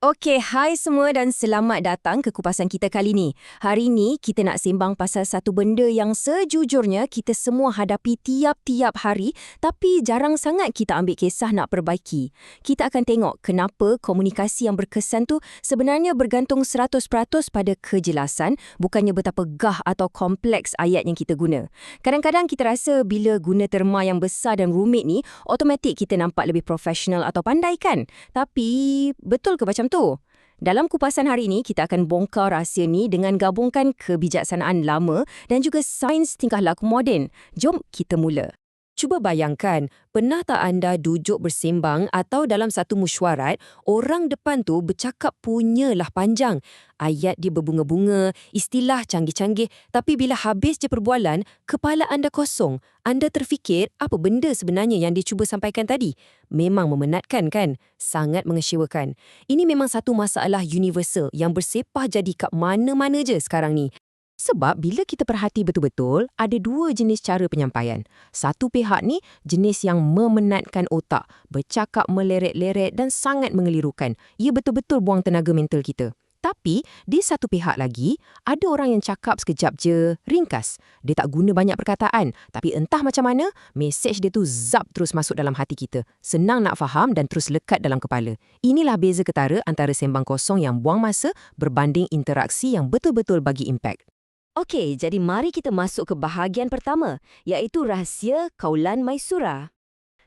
Okey, hai semua dan selamat datang ke kupasan kita kali ni. Hari ni kita nak sembang pasal satu benda yang sejujurnya kita semua hadapi tiap-tiap hari tapi jarang sangat kita ambil kisah nak perbaiki. Kita akan tengok kenapa komunikasi yang berkesan tu sebenarnya bergantung 100% pada kejelasan, bukannya betapa gah atau kompleks ayat yang kita guna. Kadang-kadang kita rasa bila guna terma yang besar dan rumit ni, automatik kita nampak lebih profesional atau pandai kan? Tapi betul ke macam tu? Dalam kupasan hari ini, kita akan bongkar rahsia ni dengan gabungkan kebijaksanaan lama dan juga sains tingkah laku moden. Jom kita mula. Cuba bayangkan, pernah tak anda duduk bersembang atau dalam satu mesyuarat, orang depan tu bercakap punyalah panjang. Ayat dia berbunga-bunga, istilah canggih-canggih, tapi bila habis je perbualan, kepala anda kosong. Anda terfikir apa benda sebenarnya yang dia cuba sampaikan tadi? Memang memenatkan kan? Sangat mengecewakan. Ini memang satu masalah universal yang bersepah jadi kat mana-mana je sekarang ni. Sebab bila kita perhati betul-betul, ada dua jenis cara penyampaian. Satu pihak ni, jenis yang memenatkan otak, bercakap meleret-leret dan sangat mengelirukan. Ia betul-betul buang tenaga mental kita. Tapi, di satu pihak lagi, ada orang yang cakap sekejap je, ringkas. Dia tak guna banyak perkataan, tapi entah macam mana, mesej dia tu zap terus masuk dalam hati kita. Senang nak faham dan terus lekat dalam kepala. Inilah beza ketara antara sembang kosong yang buang masa berbanding interaksi yang betul-betul bagi impak. Okey, jadi mari kita masuk ke bahagian pertama, iaitu rahsia kaulan maisura.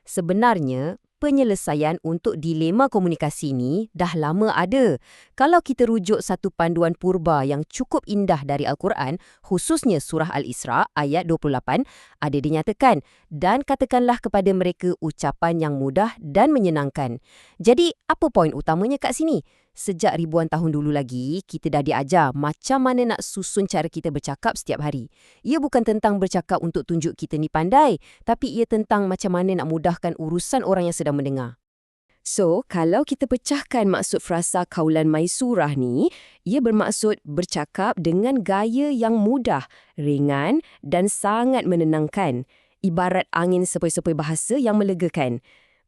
Sebenarnya, penyelesaian untuk dilema komunikasi ni dah lama ada. Kalau kita rujuk satu panduan purba yang cukup indah dari Al-Quran, khususnya surah Al-Isra ayat 28, ada dinyatakan, dan katakanlah kepada mereka ucapan yang mudah dan menyenangkan. Jadi, apa poin utamanya kat sini? Sejak ribuan tahun dulu lagi, kita dah diajar macam mana nak susun cara kita bercakap setiap hari. Ia bukan tentang bercakap untuk tunjuk kita ni pandai, tapi ia tentang macam mana nak mudahkan urusan orang yang sedang mendengar. So, kalau kita pecahkan maksud frasa kaulan maisurah ni, ia bermaksud bercakap dengan gaya yang mudah, ringan dan sangat menenangkan. Ibarat angin sepoi-sepoi bahasa yang melegakan.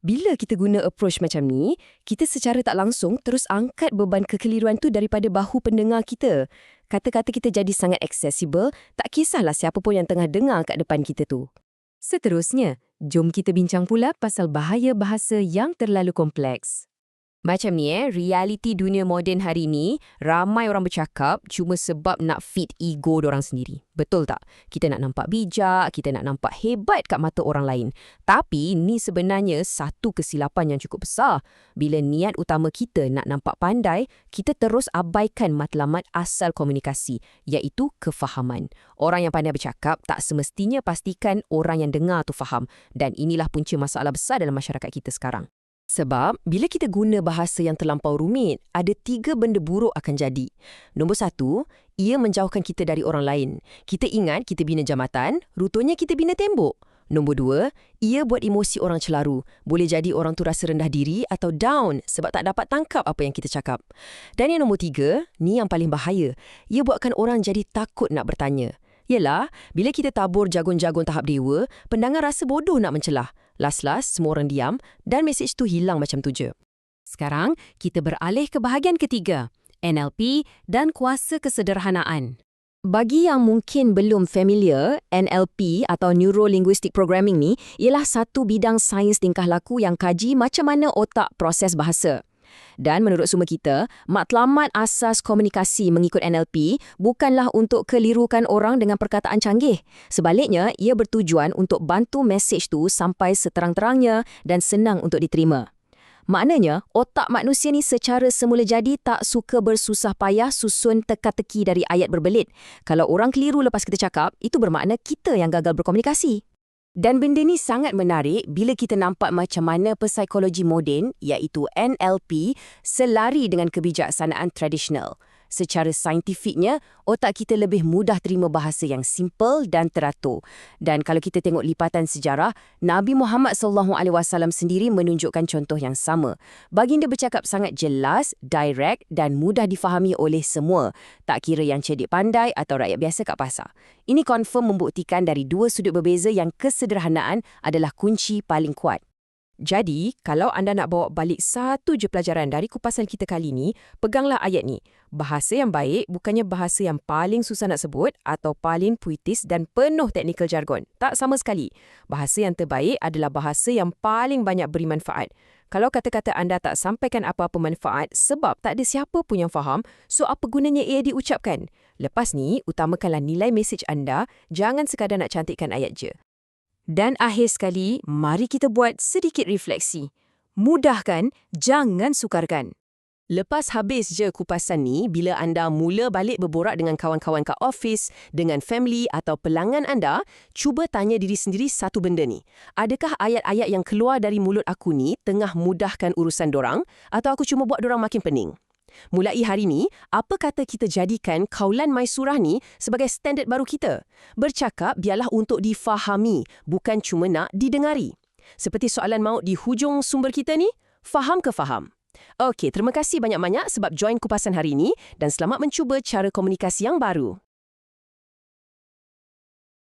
Bila kita guna approach macam ni, kita secara tak langsung terus angkat beban kekeliruan tu daripada bahu pendengar kita. Kata-kata kita jadi sangat accessible, tak kisahlah siapa pun yang tengah dengar kat depan kita tu. Seterusnya, jom kita bincang pula pasal bahaya bahasa yang terlalu kompleks. Macam ni realiti dunia moden hari ni, ramai orang bercakap cuma sebab nak fit ego diorang sendiri. Betul tak? Kita nak nampak bijak, kita nak nampak hebat kat mata orang lain. Tapi ni sebenarnya satu kesilapan yang cukup besar. Bila niat utama kita nak nampak pandai, kita terus abaikan matlamat asal komunikasi, iaitu kefahaman. Orang yang pandai bercakap tak semestinya pastikan orang yang dengar tu faham. Dan inilah punca masalah besar dalam masyarakat kita sekarang. Sebab, bila kita guna bahasa yang terlampau rumit, ada 3 benda buruk akan jadi. Nombor 1, ia menjauhkan kita dari orang lain. Kita ingat kita bina jambatan, rupanya kita bina tembok. Nombor 2, ia buat emosi orang celaru. Boleh jadi orang tu rasa rendah diri atau down sebab tak dapat tangkap apa yang kita cakap. Dan yang nombor 3, ni yang paling bahaya. Ia buatkan orang jadi takut nak bertanya. Yelah, bila kita tabur jagun-jagun tahap dewa, pendengar rasa bodoh nak mencelah. Last-last, semua orang diam dan mesej tu hilang macam tu je. Sekarang, kita beralih ke bahagian ketiga, NLP dan kuasa kesederhanaan. Bagi yang mungkin belum familiar, NLP atau Neuro Linguistic Programming ni ialah satu bidang sains tingkah laku yang kaji macam mana otak proses bahasa. Dan menurut sumber kita, matlamat asas komunikasi mengikut NLP bukanlah untuk kelirukan orang dengan perkataan canggih. Sebaliknya, ia bertujuan untuk bantu mesej tu sampai seterang-terangnya dan senang untuk diterima. Maknanya, otak manusia ni secara semula jadi tak suka bersusah payah susun teka-teki dari ayat berbelit. Kalau orang keliru lepas kita cakap, itu bermakna kita yang gagal berkomunikasi. Dan benda ni sangat menarik bila kita nampak macam mana psikologi moden, iaitu NLP, selari dengan kebijaksanaan tradisional. Secara saintifiknya, otak kita lebih mudah terima bahasa yang simple dan teratur. Dan kalau kita tengok lipatan sejarah, Nabi Muhammad SAW sendiri menunjukkan contoh yang sama. Baginda bercakap sangat jelas, direct dan mudah difahami oleh semua. Tak kira yang cerdik pandai atau rakyat biasa kat pasar. Ini confirm membuktikan dari dua sudut berbeza yang kesederhanaan adalah kunci paling kuat. Jadi, kalau anda nak bawa balik satu je pelajaran dari kupasan kita kali ni, peganglah ayat ni. Bahasa yang baik bukannya bahasa yang paling susah nak sebut atau paling puitis dan penuh teknikal jargon. Tak sama sekali. Bahasa yang terbaik adalah bahasa yang paling banyak beri manfaat. Kalau kata-kata anda tak sampaikan apa-apa manfaat sebab tak ada siapa pun yang faham, so apa gunanya ia diucapkan? Lepas ni, utamakanlah nilai mesej anda, jangan sekadar nak cantikkan ayat je. Dan akhir sekali, mari kita buat sedikit refleksi. Mudahkan, jangan sukarkan. Lepas habis je kupasan ni, bila anda mula balik berborak dengan kawan-kawan kat office, dengan family atau pelanggan anda, cuba tanya diri sendiri satu benda ni. Adakah ayat-ayat yang keluar dari mulut aku ni tengah mudahkan urusan dorang atau aku cuma buat dorang makin pening? Mulai hari ni, apa kata kita jadikan kaulan Maisurah ni sebagai standard baru kita? Bercakap biarlah untuk difahami, bukan cuma nak didengari. Seperti soalan maut di hujung sumber kita ni, faham ke faham? Okey, terima kasih banyak-banyak sebab join kupasan hari ini dan selamat mencuba cara komunikasi yang baru.